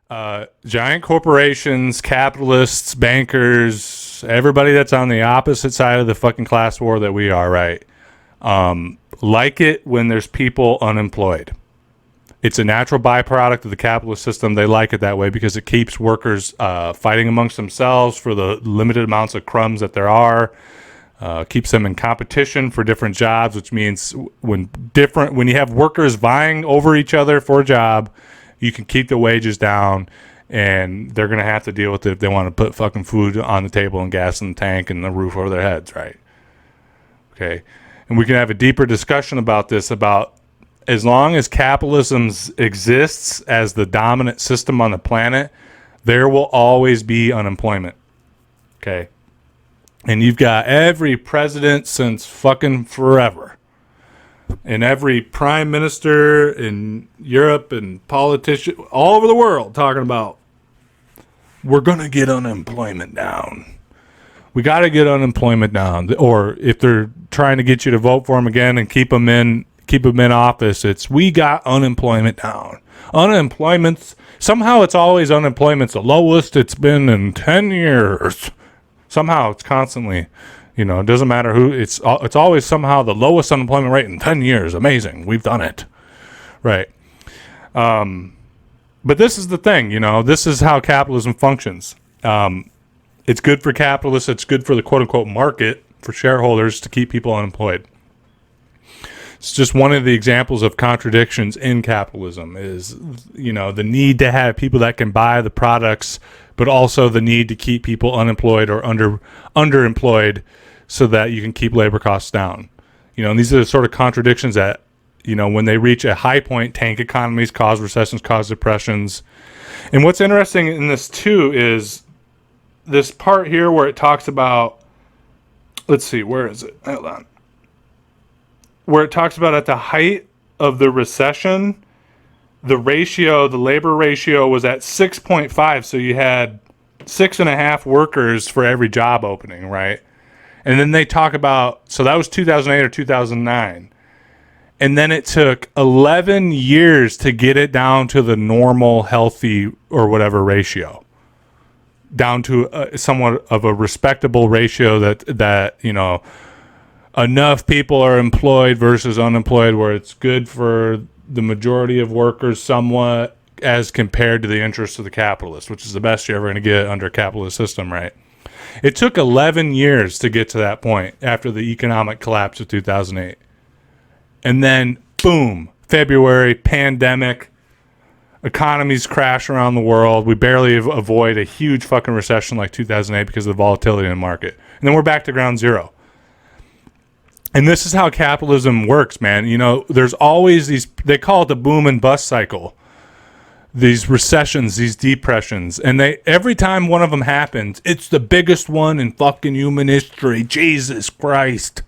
Giant corporations, capitalists, bankers, everybody that's on the opposite side of the fucking class war that we are, right? Like it when there's people unemployed. It's a natural byproduct of the capitalist system. They like it that way because it keeps workers fighting amongst themselves for the limited amounts of crumbs that there are. Keeps them in competition for different jobs, which means when you have workers vying over each other for a job, you can keep the wages down, and they're going to have to deal with it if they want to put fucking food on the table and gas in the tank and the roof over their heads, right? Okay. And we can have a deeper discussion about this, about as long as capitalism exists as the dominant system on the planet, there will always be unemployment. Okay. And you've got every president since fucking forever, and every prime minister in Europe and politician all over the world talking about, we're going to get unemployment down. We got to get unemployment down. Or if they're trying to get you to vote for them again and keep them in office, it's, we got unemployment down. Somehow it's always unemployment's the lowest it's been in 10 years. Somehow it's constantly, it doesn't matter who, it's always somehow the lowest unemployment rate in 10 years. Amazing. We've done it. Right. But this is the thing, this is how capitalism functions. It's good for capitalists. It's good for the quote unquote market, for shareholders, to keep people unemployed. It's just one of the examples of contradictions in capitalism is, the need to have people that can buy the products, but also the need to keep people unemployed or underemployed so that you can keep labor costs down. And these are the sort of contradictions that, when they reach a high point, tank economies, cause recessions, cause depressions. And what's interesting in this too is this part here where it talks about, let's see, where is it? Hold on. Where it talks about at the height of the recession, the labor ratio was at 6.5. So you had 6.5 workers for every job opening, right? And then they talk about, so that was 2008 or 2009. And then it took 11 years to get it down to the normal, healthy, or whatever ratio. Down to somewhat of a respectable ratio that enough people are employed versus unemployed where it's good for the majority of workers somewhat as compared to the interests of the capitalist, which is the best you're ever going to get under a capitalist system, right? It took 11 years to get to that point after the economic collapse of 2008. And then, boom, February, pandemic, economies crash around the world. We barely avoid a huge fucking recession like 2008 because of the volatility in the market. And then we're back to ground zero. And this is how capitalism works, man. There's always these, they call it the boom and bust cycle. These recessions, these depressions. And every time one of them happens, it's the biggest one in fucking human history. Jesus Christ.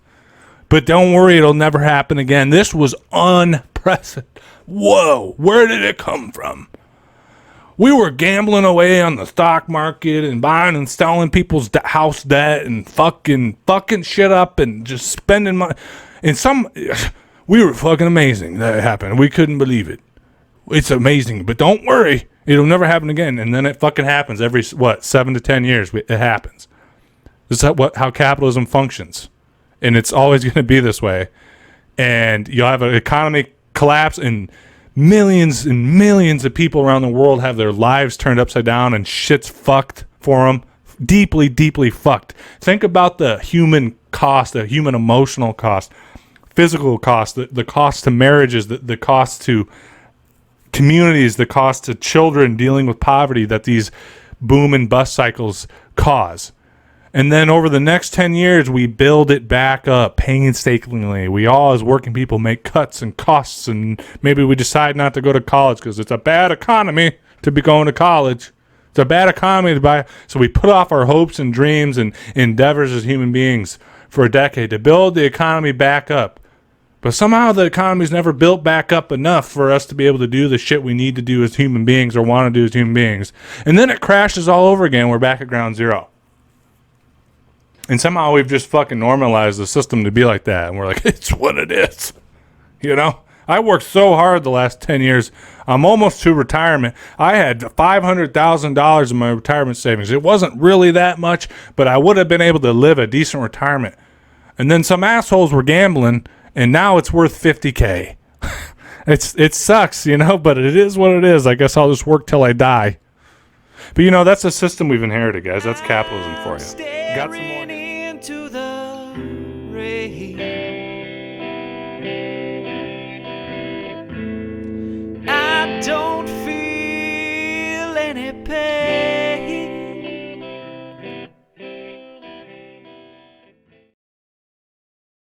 But don't worry, it'll never happen again. This was unprecedented. Whoa, where did it come from? We were gambling away on the stock market and buying and selling people's house debt and fucking shit up and just spending money. And we were fucking amazing that it happened. We couldn't believe it. It's amazing, but don't worry, it'll never happen again. And then it fucking happens every 7 to 10 years. It happens. This is how capitalism functions, and it's always going to be this way. And you'll have an economy collapse, and millions of people around the world have their lives turned upside down, and shit's fucked for them. Deeply, deeply fucked. Think about the human cost, the human emotional cost, physical cost, the cost to marriages, the cost to communities, the cost to children dealing with poverty that these boom and bust cycles cause. And then over the next 10 years, we build it back up painstakingly. We all, as working people, make cuts and costs, and maybe we decide not to go to college because it's a bad economy to be going to college. It's a bad economy to buy. So we put off our hopes and dreams and endeavors as human beings for a decade to build the economy back up. But somehow the economy's never built back up enough for us to be able to do the shit we need to do as human beings or want to do as human beings. And then it crashes all over again. We're back at ground zero. And somehow we've just fucking normalized the system to be like that. And we're like, it's what it is. I worked so hard the last 10 years. I'm almost to retirement. I had $500,000 in my retirement savings. It wasn't really that much, but I would have been able to live a decent retirement. And then some assholes were gambling, and now it's worth $50K. It sucks, but it is what it is. I guess I'll just work till I die. But that's the system we've inherited, guys. That's capitalism for you. Got some more into the rain. I don't feel any pain.